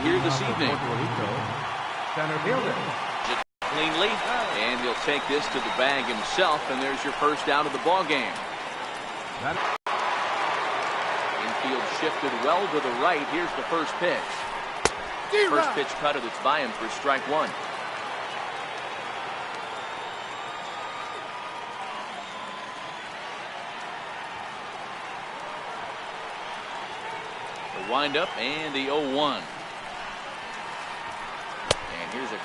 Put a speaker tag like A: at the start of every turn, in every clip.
A: here this evening.
B: Center fielder.
A: Cleanly, and he'll take this to the bag himself, and there's your first out of the ball game. Infield shifted well to the right. Here's the first pitch. First pitch cutter that's by him for strike one. The windup and the 0-1. And here's a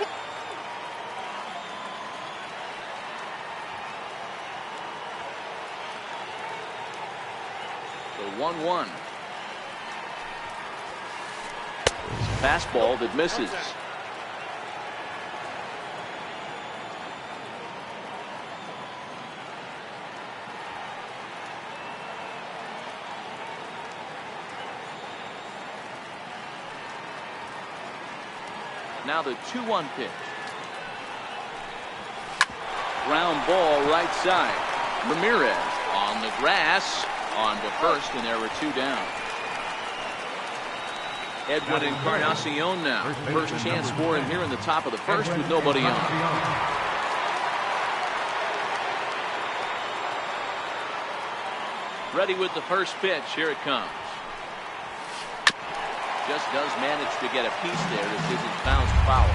A: the 1-1. Fastball that misses. Now the 2-1 pitch. Ground ball right side. Ramirez on the grass on to first, and there were two down. Edwin Encarnacion now. First chance for him here in the top of the first with nobody on. Ready with the first pitch. Here it comes. Just does manage to get a piece there as it is bounced foul.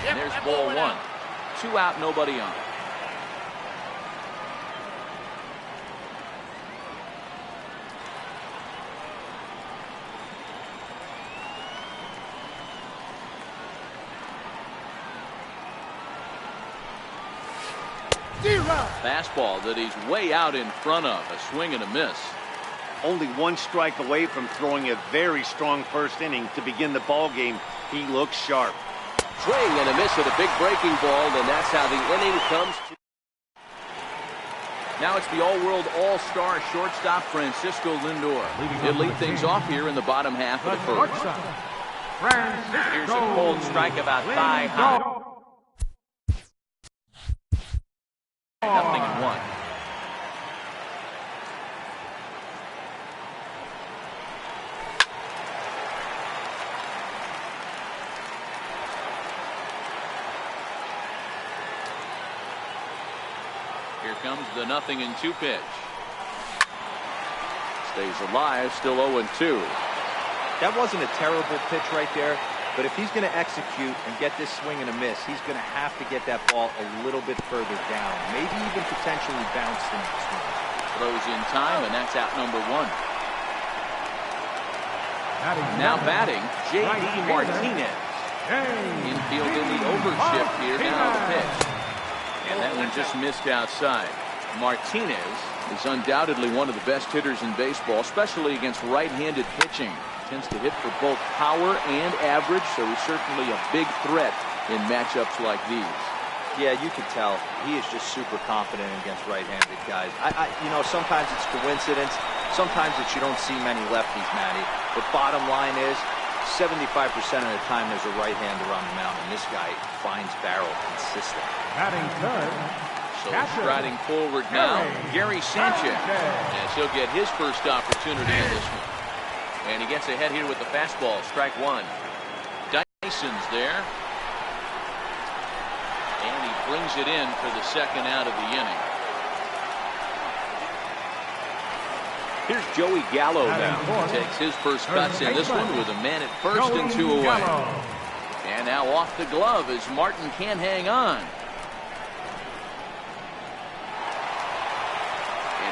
A: And there's ball one. 2 out, nobody on. Fastball that he's way out in front of. A swing and a miss.
C: Only one strike away from throwing a very strong first inning to begin the ball game. He looks sharp.
A: Swing and a miss at a big breaking ball, and that's how the inning comes to. Now it's the all-world all-star shortstop Francisco Lindor. He'll lead things off here in the bottom half of the first. Here's a cold strike about thigh high. 0-1. Here comes the 0-2 pitch. Stays alive, still 0-2.
D: That wasn't a terrible pitch right there. But if he's going to execute and get this swing and a miss, he's going to have to get that ball a little bit further down. Maybe even potentially bounce the next one.
A: Throws in time, and that's out number 1. Now batting, J.D. Martinez. Infield in the overshift here. Now the pitch. And that one just missed outside. Martinez is undoubtedly one of the best hitters in baseball, especially against right-handed pitching. Tends to hit for both power and average, so he's certainly a big threat in matchups like these.
D: Yeah, you can tell he is just super confident against right-handed guys. You know, sometimes it's coincidence. Sometimes it's you don't see many lefties, Matty. But bottom line is, 75% of the time there's a right-hander on the mound, and this guy finds barrel consistently.
A: So striding forward now, Gary Sanchez, as he'll get his first opportunity in this one. And he gets ahead here with the fastball. Strike one. Dyson's there. And he brings it in for the second out of the inning. Here's Joey Gallo now. He takes his first cuts in this one with a man at first and 2 away. And now off the glove as Martin can't hang on.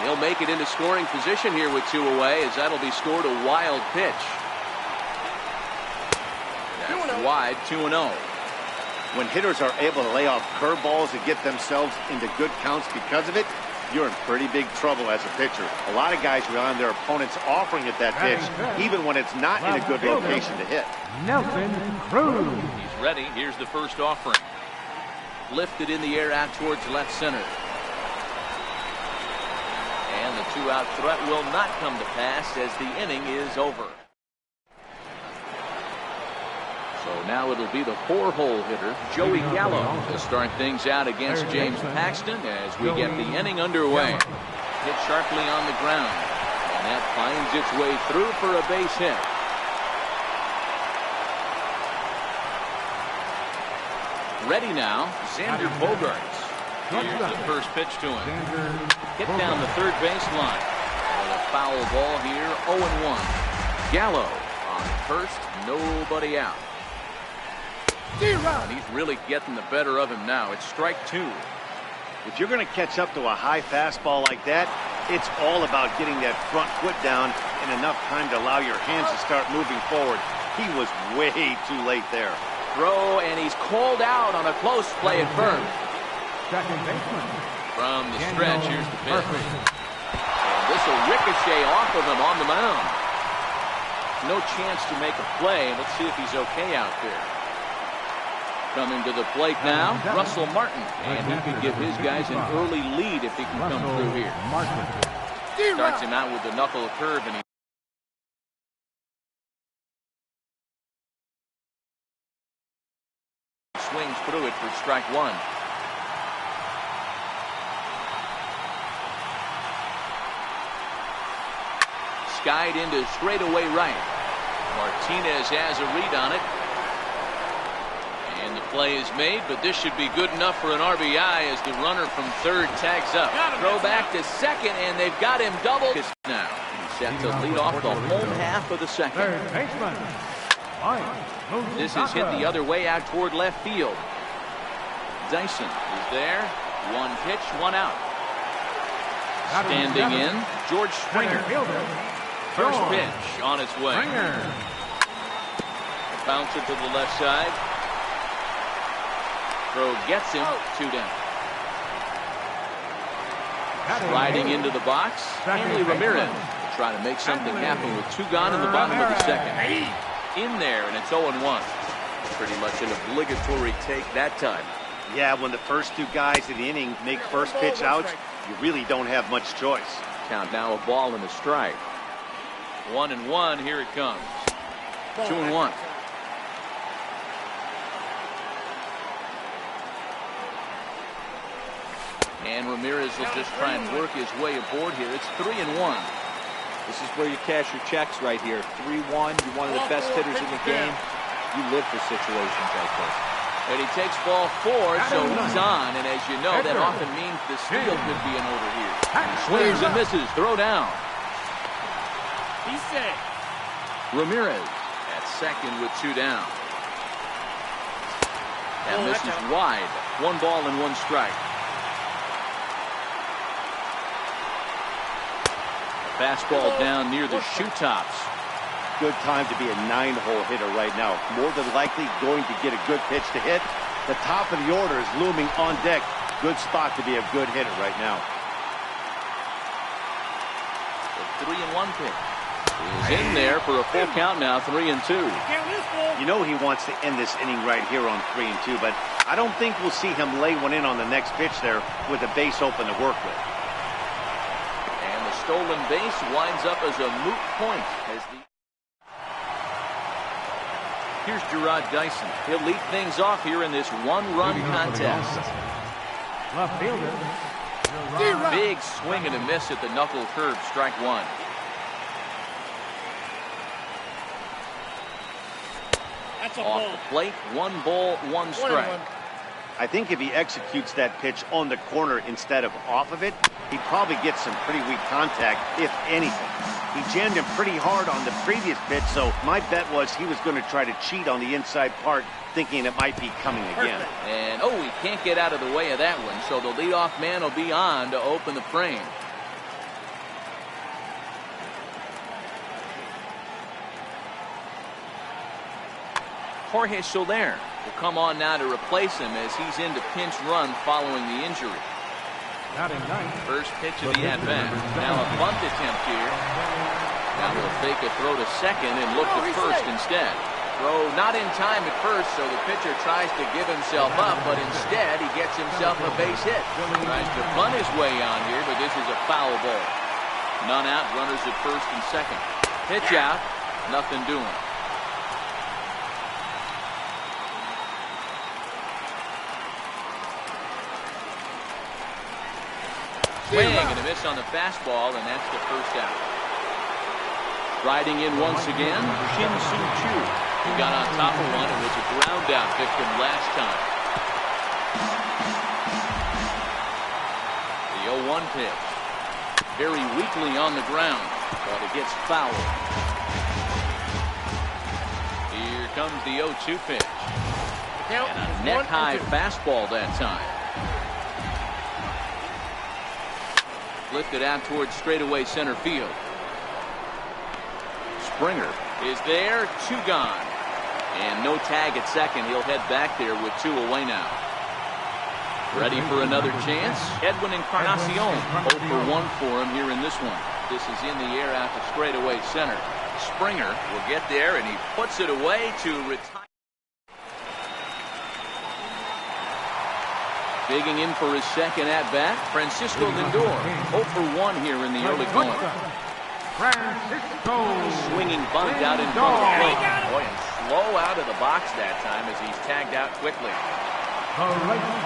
A: He'll make it into scoring position here with 2 away, as that'll be scored a wild pitch. That's wide, 2-0.
C: When hitters are able to lay off curveballs and get themselves into good counts because of it, you're in pretty big trouble as a pitcher. A lot of guys rely on their opponents offering at that pitch, even when it's not in a good location to hit.
A: He's ready. Here's the first offering. Lifted in the air out towards left center. And the 2-out threat will not come to pass as the inning is over. So So now it'll be the 4-hole hitter, Joey Gallo, to start things out against James Paxton as we get the inning underway. Hit sharply on the ground, and that finds its way through for a base hit. Ready now, Xander Bogaerts. Here's the first pitch to him. Hit down the third baseline. With a foul ball here, 0-1. Gallo on first, nobody out. And he's really getting the better of him now. It's strike 2.
C: If you're going to catch up to a high fastball like that, it's all about getting that front foot down in enough time to allow your hands to start moving forward. He was way too late there.
A: Throw, and he's called out on a close play at first.
B: Second baseman.
A: From the stretch, here's the pitch. And this will ricochet off of him on the mound. No chance to make a play. Let's see if he's okay out there. Coming to the plate now, Russell Martin. And he could give his guys an early lead if he can come through here. Starts him out with the knuckle curve, and he swings through it for strike 1. Skied into straightaway right. Martinez has a read on it. And the play is made, but this should be good enough for an RBI as the runner from third tags up. Throw back to second, and they've got him double now. He's set to lead off the home half of the second.
B: Third baseman.
A: This is hit the other way out toward left field. Dyson is there. One pitch, one out. Standing in, George Springer. First pitch on its way. Bouncer to the left side. Throw gets him, 2 down. Sliding into the box, Hanley Ramirez will try to make something happen with 2 gone in the bottom of the second. In there, and it's 0-1. Pretty much an obligatory take that time.
C: Yeah, when the first 2 guys in the inning make first pitch outs, you really don't have much choice.
A: Count now, a ball and a strike. 1-1, here it comes. 2-1. And Ramirez will just try and work his way aboard here. It's 3-1.
D: This is where you cash your checks right here. 3-1. You're one of the best hitters in the game. You live for situations like this.
A: And he takes ball 4, so he's on. And as you know, that often means the steal could be in order here. He swings and misses. Throw down.
E: He's safe.
A: Ramirez at second with 2 down. And this is wide. 1 ball and 1 strike. Fastball down near the shoe tops.
C: Good time to be a 9-hole hitter right now. More than likely going to get a good pitch to hit. The top of the order is looming on deck. Good spot to be a good hitter right now.
A: The 3-1 pitch is in there for a full count now, 3-2.
C: You know he wants to end this inning right here on 3-2, but I don't think we'll see him lay one in on the next pitch there with the base open to work with.
A: Stolen base winds up as a moot point. Here's Gerard Dyson. He'll lead things off here in this 1-run contest.
B: Left fielder.
A: Big swing and a miss at the knuckle curve, strike 1. Off the plate, 1 ball, 1 strike.
C: I think if he executes that pitch on the corner instead of off of it, he probably gets some pretty weak contact, if anything. He jammed him pretty hard on the previous pitch, so my bet was he was going to try to cheat on the inside part, thinking it might be coming again.
A: And, he can't get out of the way of that one, so the leadoff man will be on to open the frame. Jorge Soler will come on now to replace him as he's into pinch run following the injury. First pitch of the at-bat. Now a bunt attempt here. Now they'll fake a throw to second and look to first instead. Throw not in time at first, so the pitcher tries to give himself up, but instead he gets himself a base hit. Tries to bunt his way on here, but this is a foul ball. None out, runners at first and second. Pitch out, nothing doing. Swing and a miss on the fastball, and that's the first out. Riding in once again, Shin Soo Choo. He got on top of one and was a ground out victim last time. The 0-1 pitch. Very weakly on the ground, but it gets fouled. Here comes the 0-2 pitch. And a neck-high fastball that time. Lifted out towards straightaway center field. Springer is there, 2 gone. And no tag at second. He'll head back there with 2 away now. Ready for another chance? Edwin Encarnacion. 0 for 1 for him here in this one. This is in the air out to straightaway center. Springer will get there, and he puts it away to retire. Digging in for his second at-bat, Francisco Lindor. 0 for 1 here in the early going.
B: Francisco.
A: Swinging bunt out in front of the plate. Boy, and slow out of the box that time as he's tagged out quickly.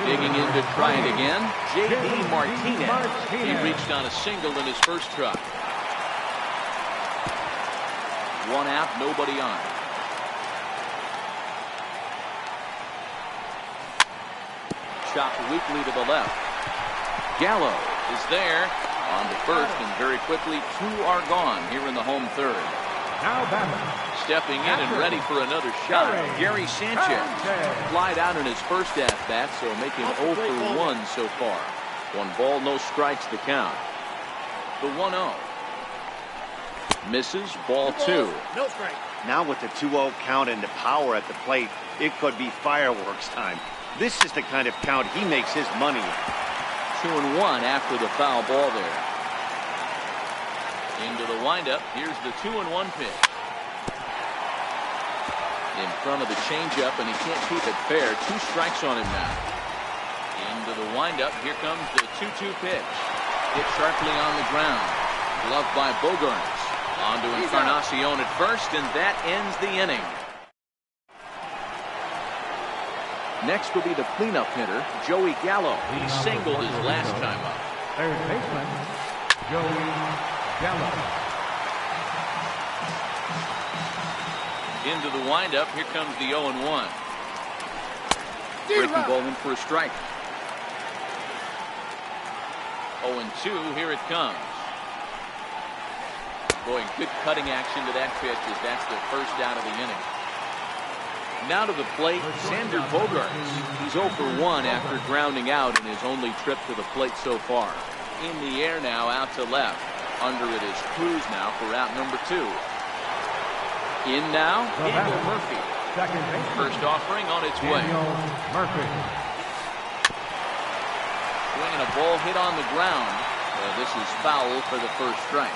A: Digging in to try it again, J.D. Martinez. He reached on a single in his first truck. 1 out, nobody on. Chopped weakly to the left. Gallo is there on to first, and very quickly 2 are gone here in the home third.
B: Now batting.
A: Stepping in and ready for another shot, Gary Sanchez. Flied out in his first at-bat, so making 0 for 1 so far. 1 ball, no strikes the count. The 1-0. Misses, ball 2.
E: No strike.
C: Now with the 2-0 count and the power at the plate, it could be fireworks time. This is the kind of count he makes his money in.
A: 2-1 after the foul ball there. Into the windup. Here's the 2-1 pitch. In front of the changeup, and he can't keep it fair. 2 strikes on him now. Into the windup. Here comes the 2-2 pitch. Hit sharply on the ground. Gloved by Bogarts. On to Encarnacion at first, and that ends the inning. Next will be the cleanup hitter, Joey Gallo. He singled his last time up.
B: Third baseman, Joey Gallo.
A: Into the windup. Here comes the 0-1. Breaking ball in for a strike. 0-2. Here it comes. Boy, good cutting action to that pitch as that's the first out of the inning. Now to the plate, Xander Bogaerts. He's 0 for 1 after grounding out in his only trip to the plate so far. In the air now, out to left. Under it is Cruz now for out number 2. In now, Daniel Murphy. First offering on its way.
B: Murphy.
A: Swinging a ball hit on the ground. This is foul for the first strike.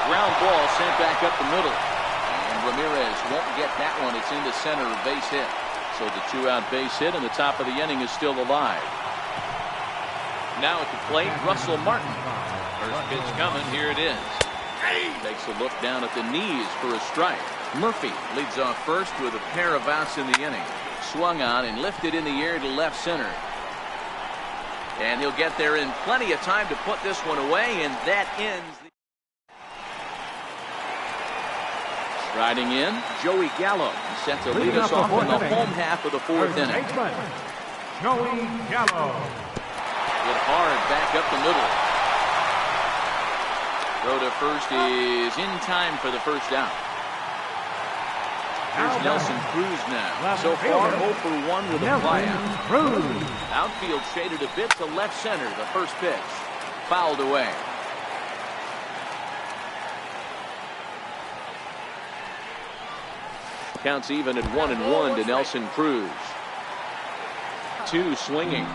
A: Ground ball sent back up the middle. And Ramirez won't get that one. It's into center, a base hit. So the 2-out base hit, and the top of the inning is still alive. Now at the plate, Russell Martin. First pitch coming. Here it is. Takes a look down at the knees for a strike. Murphy leads off first with a pair of outs in the inning. Swung on and lifted in the air to left center. And he'll get there in plenty of time to put this one away, and that ends the... Riding in, Joey Gallo. He's set to lead us off in the home half of the 4th inning.
B: Joey Gallo.
A: Hit hard back up the middle. Throw to first is in time for the first out. Here's Nelson Cruz now. So far 0 for 1 with a flyout. Outfield shaded a bit to left center. The first pitch fouled away. Counts even at 1-1 to Nelson Cruz. 2 swinging.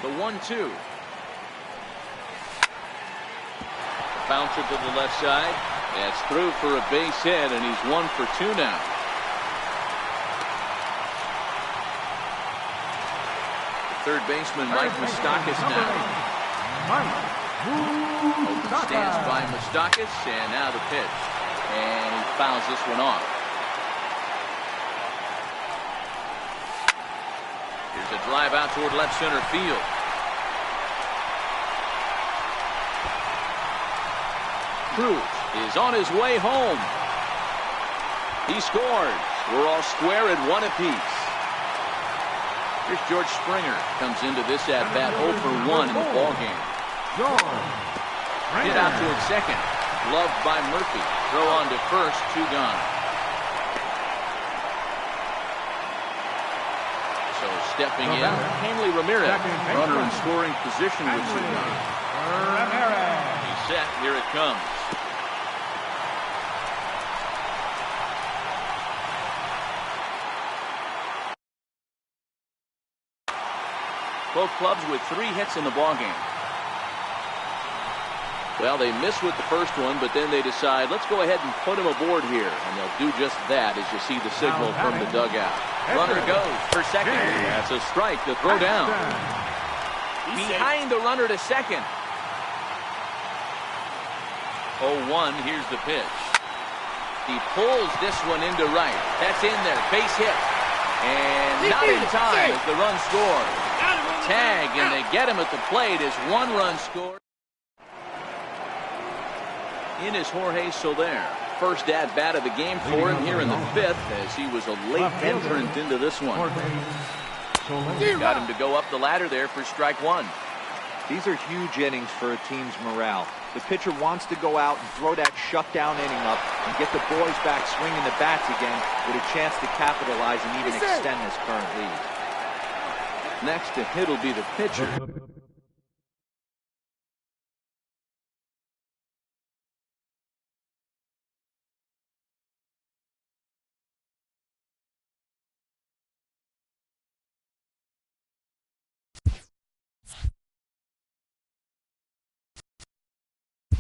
A: The 1-2. Bouncer to the left side. That's through for a base hit, and he's 1 for 2 now. Third baseman Mike Moustakas now. Stands by Moustakas, and now the pitch. And he fouls this one off. Here's a drive out toward left center field. Cruz is on his way home. He scores. We're all square at 1 apiece. Here's George Springer. Comes into this at-bat 0 for 1 in the ballgame. Hit out toward second. Gloved by Murphy. Throw on to first. 2 gone. So stepping in, Hanley Ramirez. Runner in scoring position with 2 gone. He's set. Here it comes. Both clubs with 3 hits in the ballgame. Well, they miss with the first one, but then they decide, let's go ahead and put him aboard here. And they'll do just that as you see the signal from the dugout. Runner goes for second. That's a strike to throw down. Behind the runner to second. 0-1, here's the pitch. He pulls this one into right. That's in there, base hit. And not in time as the run scores. Tag, and they get him at the plate as 1 run scored. In is Jorge Soler. First at-bat of the game for him here in the 5th as he was a late entrant into this one. Got him to go up the ladder there for strike 1.
D: These are huge innings for a team's morale. The pitcher wants to go out and throw that shutdown inning up and get the boys back swinging the bats again with a chance to capitalize and even extend this current lead.
A: Next to hit will be the pitcher.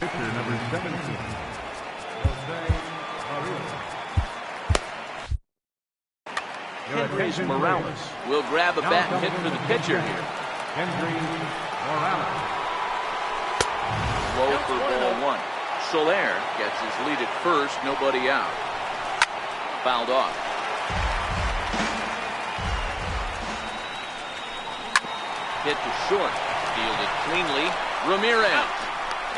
B: Pitcher number 17.
A: Henry's Morales will grab a bat and hit for the pitcher here.
B: Henry Morales.
A: Low for ball 1. Soler gets his lead at first, nobody out. Fouled off. Hit to short. Fielded cleanly. Ramirez.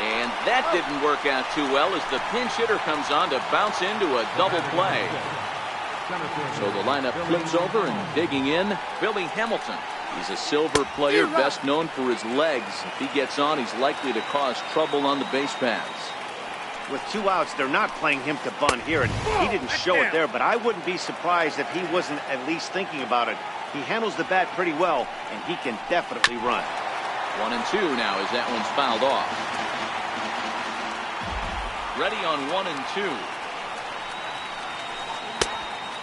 A: And that didn't work out too well as the pinch hitter comes on to bounce into a double play. So the lineup flips over and digging in, Billy Hamilton. He's a silver player, best known for his legs. If he gets on, he's likely to cause trouble on the base paths.
C: With 2 outs, they're not playing him to bunt here, and he didn't show it there, but I wouldn't be surprised if he wasn't at least thinking about it. He handles the bat pretty well, and he can definitely run.
A: 1-2 now as that one's fouled off. Ready on 1-2.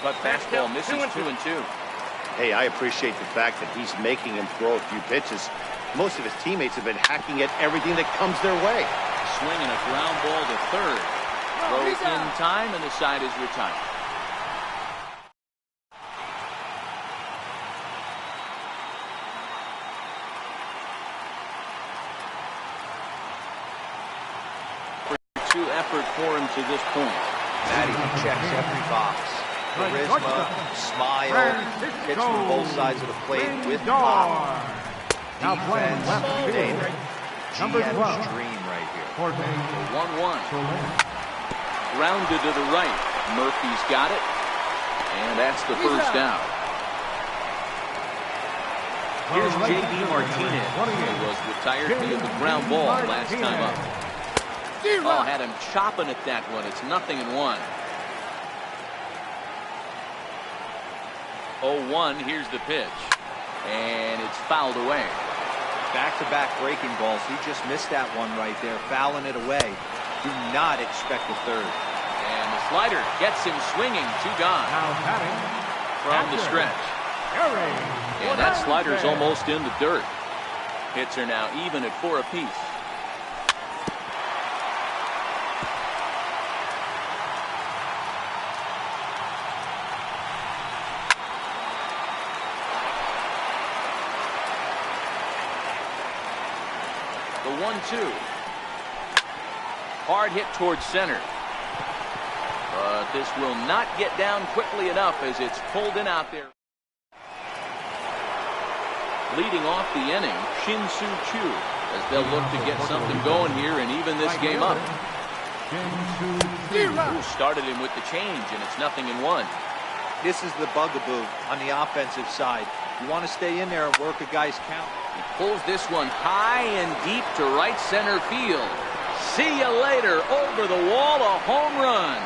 A: But fastball misses 2-2.
C: Hey, I appreciate the fact that he's making him throw a few pitches. Most of his teammates have been hacking at everything that comes their way.
A: Swinging a ground ball to third. Throw in time, and the side is retired. Effort for him to this point.
D: Matty checks every box. Charisma, smile, hits from both sides of the plate with pop. Defense, David, GM's dream right here.
A: 1-1. Grounded to the right. Murphy's got it. And that's the first out. Here's J.D. Martinez, who was retired via the ground ball last time up. Oh, had him chopping at that one. It's 0-1. 0-1. Here's the pitch. And it's fouled away.
D: Back-to-back breaking balls. He just missed that one right there, fouling it away. Do not expect a third.
A: And the slider gets him swinging. 2 gone. From the stretch. And that slider's almost in the dirt. Hits are now even at 4 apiece. The 1-2. Hard hit towards center. But this will not get down quickly enough as it's pulled in out there. Leading off the inning, Shin-Soo Choo, as they'll look to get something going here and even this game up. Who started him with the change, and it's 0-1.
D: This is the bugaboo on the offensive side. You want to stay in there and work a guy's count.
A: He pulls this one high and deep to right center field. See you later. Over the wall, a home run.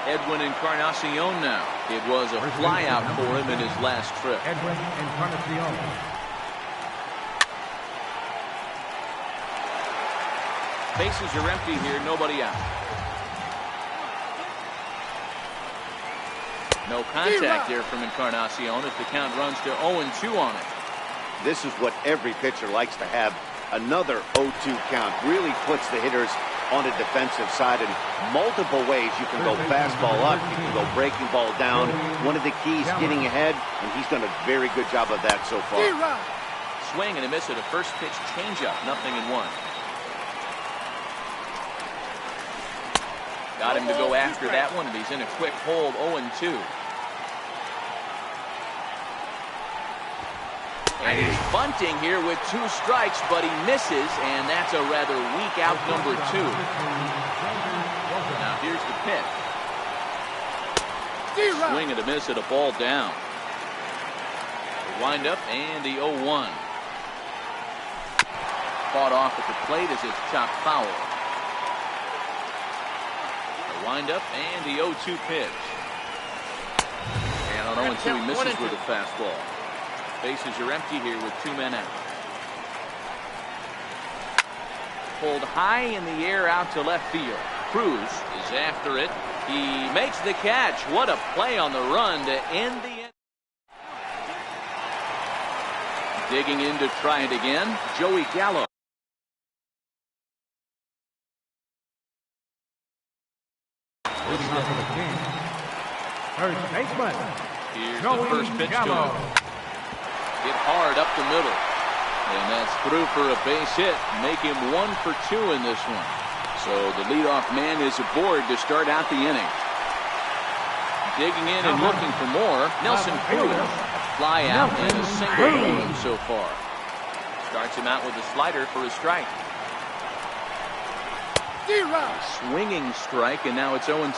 A: Edwin Encarnacion now. It was a flyout for him in his last trip.
B: Edwin Encarnacion.
A: Bases are empty here, nobody out. No contact there from Encarnacion as the count runs to 0-2 on it.
C: This is what every pitcher likes to have. Another 0-2 count really puts the hitters on the defensive side in multiple ways. You can go fastball up, you can go breaking ball down. One of the keys, getting ahead, and he's done a very good job of that so far.
A: Swing and a miss at a first pitch changeup, 0-1. Got him to go after that one, and he's in a quick hold, 0-2. And he's bunting here with 2 strikes, but he misses, and that's a rather weak out number 2. Now here's the pitch. Swing and a miss at a ball down. The wind up and the 0-1. Fought off at the plate as it's chopped foul. The wind up and the 0-2 pitch. And on 0-2 he misses with a fastball. Bases are empty here with 2 men out. Pulled high in the air out to left field. Cruz is after it. He makes the catch. What a play on the run to end the inning. Digging in to try it again, Joey Gallo.
B: Leading off for the King. First baseman.
A: Here's the first pitch to him. Hit hard up the middle. And that's through for a base hit. Make him 1 for 2 in this one. So the leadoff man is aboard to start out the inning. Digging in and looking for more, Nelson Cruz. Fly out and a single for him so far. Starts him out with a slider for a strike. Swinging strike, and now it's 0-2.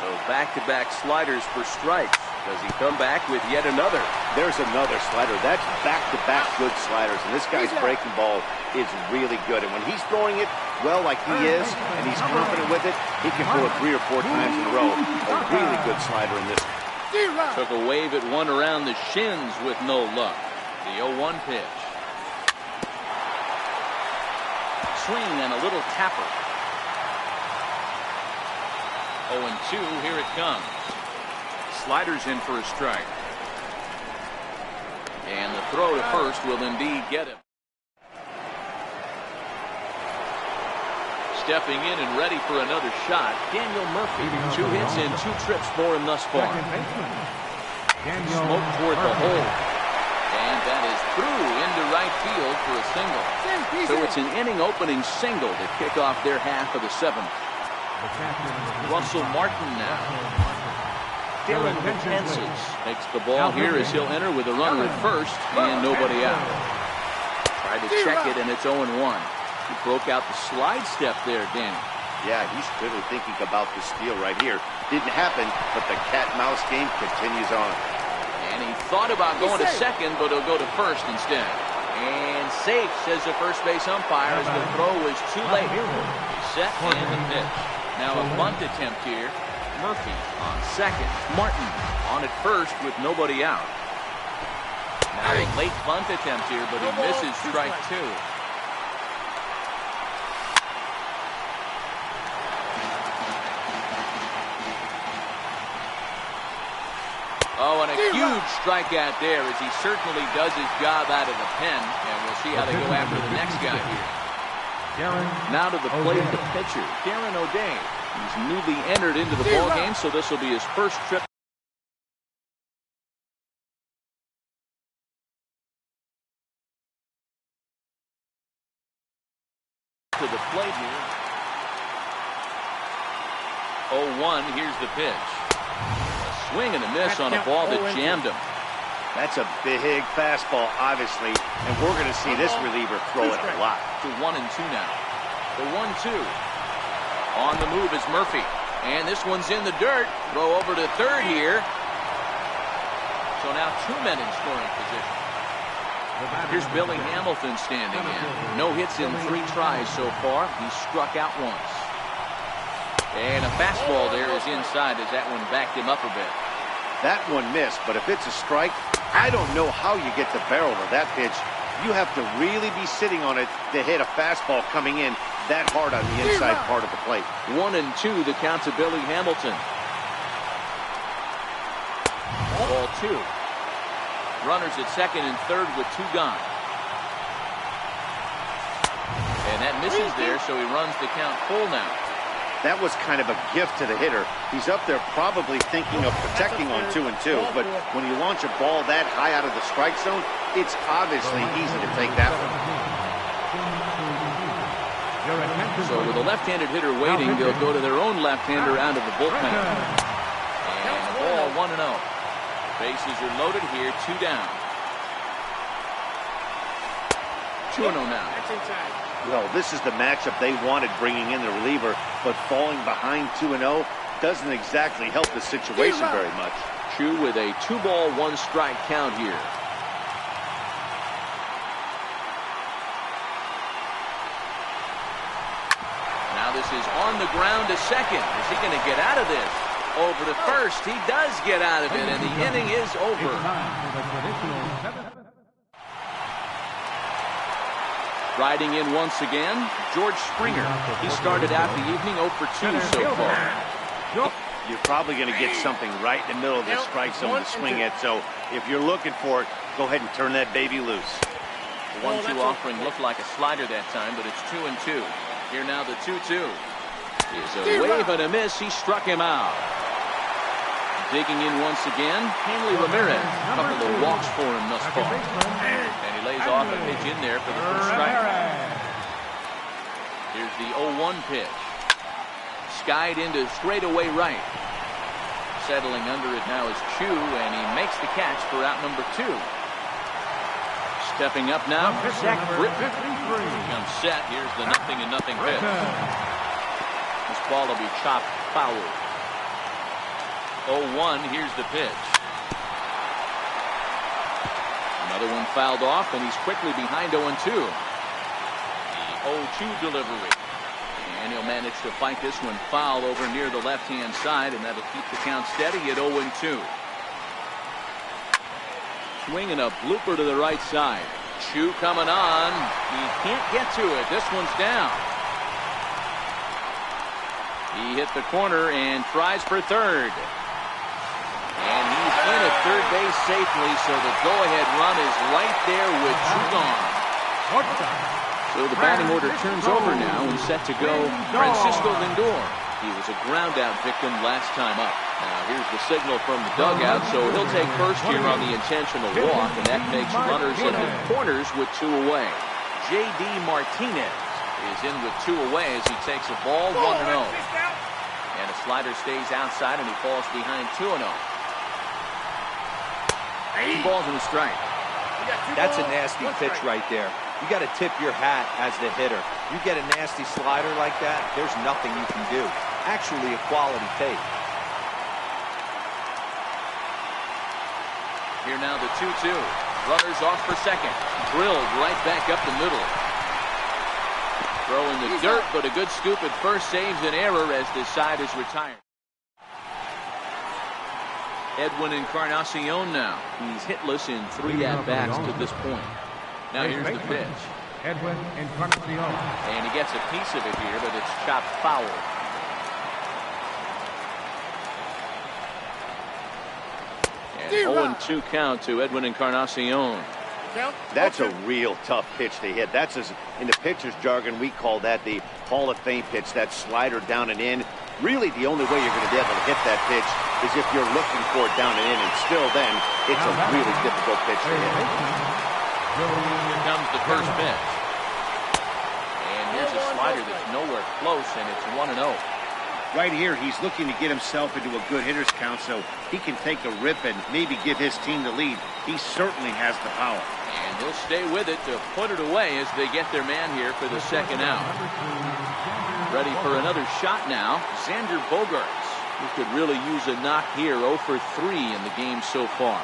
A: So back-to-back sliders for strikes. Does he come back with yet another?
C: There's another slider. That's back-to-back good sliders. And this guy's breaking ball is really good. And when he's throwing it well like he is, and he's confident with it, he can throw it 3 or 4 times in a row. A really good slider in this.
A: Took a wave at one around the shins with no luck. The 0-1 pitch. Swing and a little tapper. 0-2, here it comes. Sliders in for a strike. And the throw to first will indeed get him. Stepping in and ready for another shot, Daniel Murphy. 2 hits and 2 trips for him thus far. Smoke toward the hole. And that is through into right field for a single. So it's an inning-opening single to kick off their half of the 7th. Russell Martin now. Dylan Betances makes the ball here as he'll enter with a runner at first and nobody out. Tried to check it and it's 0-1. He broke out the slide step there, Danny.
C: Yeah, he's clearly thinking about the steal right here. Didn't happen, but the cat-mouse game continues on.
A: And he thought about going to second, but he'll go to first instead. And safe, says the first base umpire, as the throw was too late. Set and the pitch. Now a bunt attempt here. Murphy on second. Martin on at first with nobody out. Now a late bunt attempt here, but he misses strike 2. Oh, and a huge strikeout there as he certainly does his job out of the pen. And we'll see how they go after the next guy here. Now to the plate, the pitcher, Darren O'Day. He's newly entered into the ball game, so this will be his first trip to the plate here. 0-1, here's the pitch. A swing and a miss on a ball that jammed him.
C: That's a big fastball, obviously, and we're going to see this reliever throw it a lot.
A: To 1-2 now. The 1-2. On the move is Murphy. And this one's in the dirt. Throw over to third here. So now 2 men in scoring position. Here's Billy Hamilton standing in. No hits in 3 tries so far. He struck out once. And a fastball there is inside as that one backed him up a bit.
C: That one missed, but if it's a strike, I don't know how you get the barrel of that pitch. You have to really be sitting on it to hit a fastball coming in that hard on the inside part of the plate.
A: 1-2, the count to Billy Hamilton. Ball 2. Runners at second and third with 2 gone. And that misses there, so he runs the count full now.
C: That was kind of a gift to the hitter. He's up there probably thinking of protecting on 2-2, but when you launch a ball that high out of the strike zone, it's obviously easy to take that one.
A: So with a left-handed hitter waiting, they'll go to their own left-hander out of the bullpen. And ball 1-0. Bases are loaded here, 2 down. 2-0 now.
C: Well, this is the matchup they wanted bringing in the reliever, but falling behind 2-0 doesn't exactly help the situation very much.
A: Chu with a 2-ball, 1-strike count here. Now this is on the ground to second. Is he going to get out of this? Over to first. He does get out of it, and the inning is over. Riding in once again, George Springer. He started out the evening 0 for 2 so far.
C: You're probably going to get something right in the middle of the strike zone to swing at, so if you're looking for it, go ahead and turn that baby loose.
A: The 1-2 offering looked like a slider that time, but it's 2-2. Here now the 2-2. Is a wave and a miss. He struck him out. Digging in once again, Hanley Ramirez. A couple of walks for him thus far. And he lays off a pitch in there for the first strike. Here's the 0-1 pitch. Skied into straightaway right. Settling under it now is Chu, and he makes the catch for out number 2. Stepping up now, Zach Britton. Comes set. Here's the 0-0 pitch. This ball will be chopped foul. 0-1, here's the pitch. Another one fouled off, and he's quickly behind 0-2. The 0-2 delivery. And he'll manage to fight this one foul over near the left-hand side, and that'll keep the count steady at 0-2. Swing and a blooper to the right side. Chu coming on. He can't get to it. This one's down. He hit the corner and tries for third. And he's in at third base safely, so the go-ahead run is right there with 2 gone. So the batting order turns over now and set to go Francisco Lindor. He was a ground-out victim last time up. Now here's the signal from the dugout, so he'll take first here on the intentional walk, and that makes runners in the corners with 2 away. J.D. Martinez is in with 2 away as he takes a ball 1-0. And a slider stays outside, and he falls behind 2-0. 2 balls and a strike.
D: That's a nasty pitch right there. You got to tip your hat as the hitter. You get a nasty slider like that, there's nothing you can do. Actually a quality take.
A: Here now the 2-2. Runners off for second. Drilled right back up the middle. Throw in the dirt, but a good scoop at first saves an error as this side is retired. Edwin Encarnacion now. He's hitless in 3 at-bats to this point. Now here's the pitch.
B: Edwin Encarnacion.
A: And he gets a piece of it here, but it's chopped foul. And 0-2 count to Edwin Encarnacion.
C: That's a real tough pitch to hit. That's, in the pitcher's jargon, we call that the Hall of Fame pitch, that slider down and in. Really, the only way you're going to be able to hit that pitch is if you're looking for it down and in, and still then, it's a really difficult pitch to hit.
A: Here comes the first pitch. And here's a slider that's nowhere close, and it's 1-0.
C: Right here, he's looking to get himself into a good hitter's count so he can take a rip and maybe give his team the lead. He certainly has the power.
A: And he'll stay with it to put it away as they get their man here for the second out. Ready for another shot now, Xander Bogaerts. He could really use a knock here, 0 for 3 in the game so far.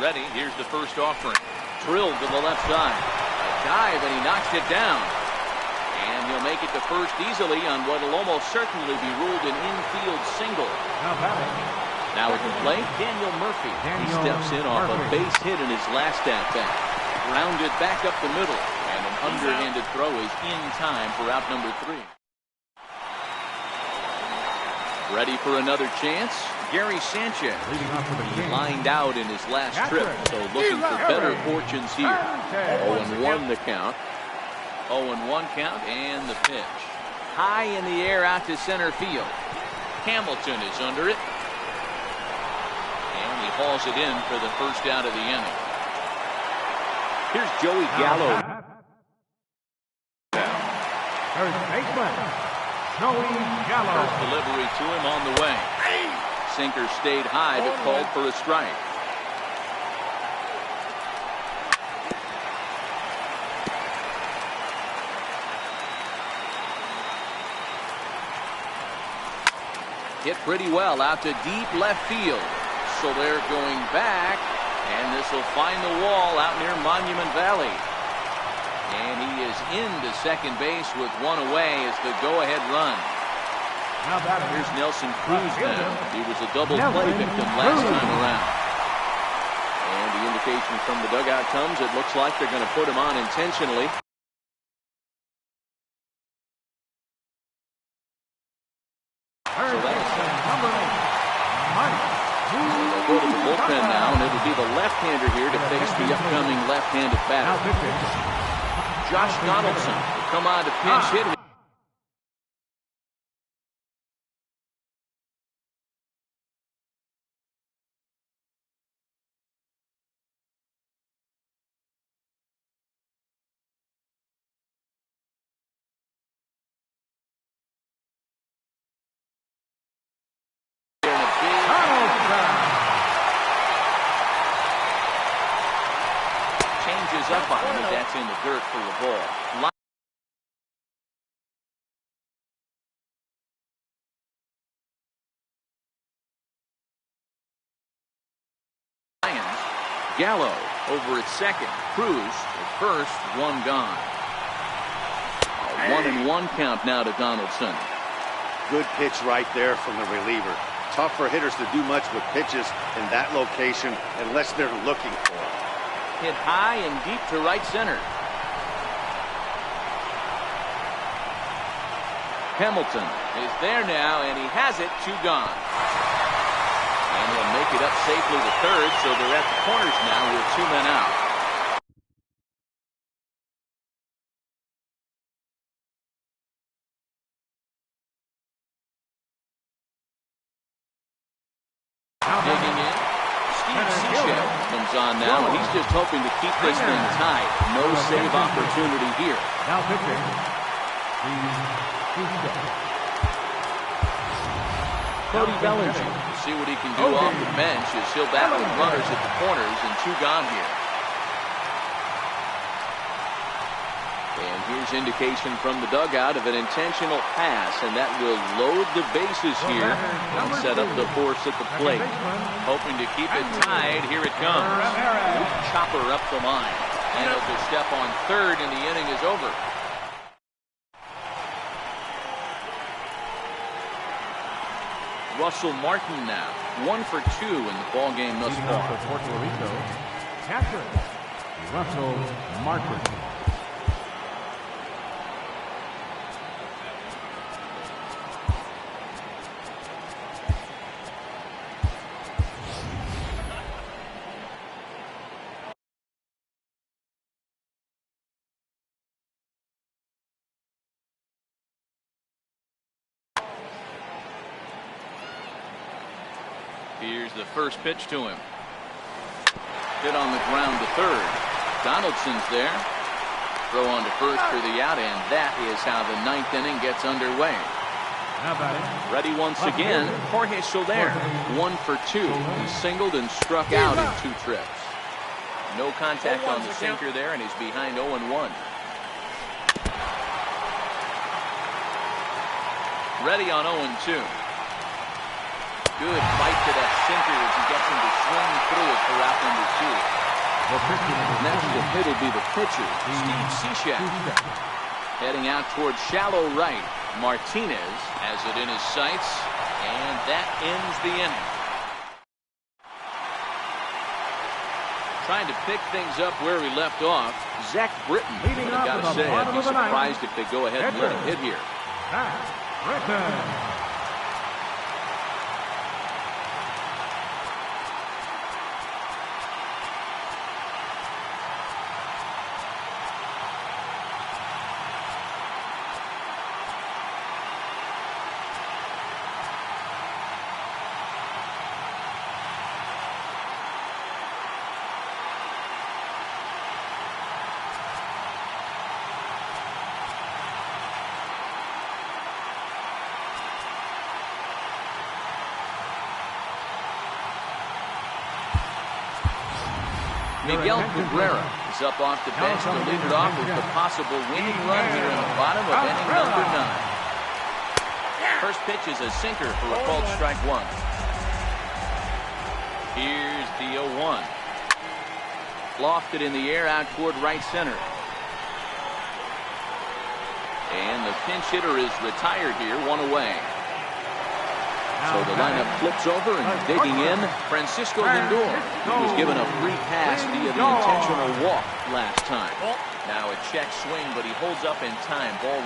A: Ready. Here's the first offering. Drilled to the left side. A dive, and he knocks it down. And he'll make it to first easily on what will almost certainly be ruled an infield single. Now at the plate, Daniel Murphy. He steps in off a base hit in his last at-bat. Grounded back up the middle. And an underhanded throw is in time for out number 3. Ready for another chance? Gary Sanchez. He lined out in his last trip, so looking for better fortunes here. 0-1 the count. 0-1 count, and the pitch. High in the air out to center field. Hamilton is under it. And he hauls it in for the first out of the inning. Here's Joey Gallo.
B: First baseman, Joey Gallo.
A: First delivery to him on the way. Sinker stayed high but called for a strike. Hit pretty well out to deep left field. So they're going back, and this will find the wall out near Monument Valley. And he is into second base with one away as the go-ahead run. Here's Nelson Cruz now. He was a double play victim last time around. And the indication from the dugout comes, it looks like they're going to put him on intentionally. So they'll go to the bullpen now, and it'll be the left-hander here to face the upcoming left-handed batter. Josh Donaldson will come on to pinch hit. Up on him, and that's in the dirt for the ball. Lions. Gallo over at second. Cruz at first, one gone. A 1-1 count now to Donaldson.
C: Good pitch right there from the reliever. Tough for hitters to do much with pitches in that location unless they're looking for it.
A: Hit high and deep to right center. Hamilton is there now, and he has it. 2 gone. And he'll make it up safely to third, so they're at the corners now with 2 men out. Digging in. Comes on now, and he's just hoping to keep this thing tied. No save opportunity here.
B: Now pitching.
A: Cody Bellinger. We'll see what he can do off the bench as he'll battle with runners at the corners, and 2 gone here. And here's indication from the dugout of an intentional pass, and that will load the bases here and set up the force at the plate. Hoping to keep it tied. Here it comes. Chopper up the line. And he'll just step on third, and the inning is over. Russell Martin now. 1 for 2 in the ballgame thus far.
B: For Puerto Rico, catcher Russell Martin.
A: Here's the first pitch to him. Hit on the ground to third. Donaldson's there. Throw on to first for the out, and that is how the ninth inning gets underway. Ready once again, Jorge Soler, 1 for 2. He singled and struck out in 2 trips. No contact on the sinker there, and he's behind 0-1. Ready on 0-2. Good fight to that sinker as he gets him to swing through it for out number 2. Next to hit will be the pitcher, Steve Cishek. Heading out towards shallow right. Martinez has it in his sights, and that ends the inning. Trying to pick things up where we left off, Zach Britton. I've got to say, I'd be surprised if they go ahead and let him hit here. Miguel Cabrera is up off the bench to lead it off with the possible winning run here in the bottom of inning number 9. First pitch is a sinker for a called strike 1. Here's the 0-1. Lofted in the air out toward right center. And the pinch hitter is retired here, 1 away. So the lineup flips over and digging in, Francisco Lindor, who was given a free pass via the intentional walk last time. Now a check swing, but he holds up in time, ball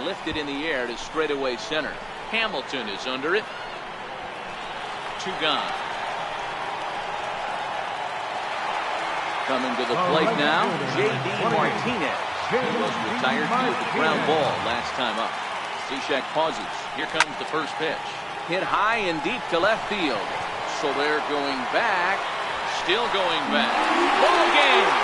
A: 1. Lifted in the air to straightaway center. Hamilton is under it. 2 gone. Coming to the plate now, J.D. Martinez. He was retired due to the ground ball last time up. Cishek pauses. Here comes the first pitch. Hit high and deep to left field. Soler going back. Still going back. Ball game!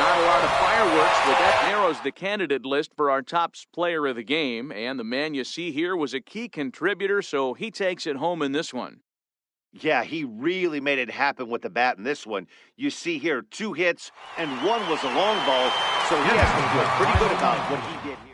A: Not a lot of fireworks, but that narrows the candidate list for our top player of the game. And the man you see here was a key contributor, so he takes it home in this one.
C: Yeah, he really made it happen with the bat in this one. You see here 2 hits, and 1 was a long ball, so he has to feel pretty good about what he did here.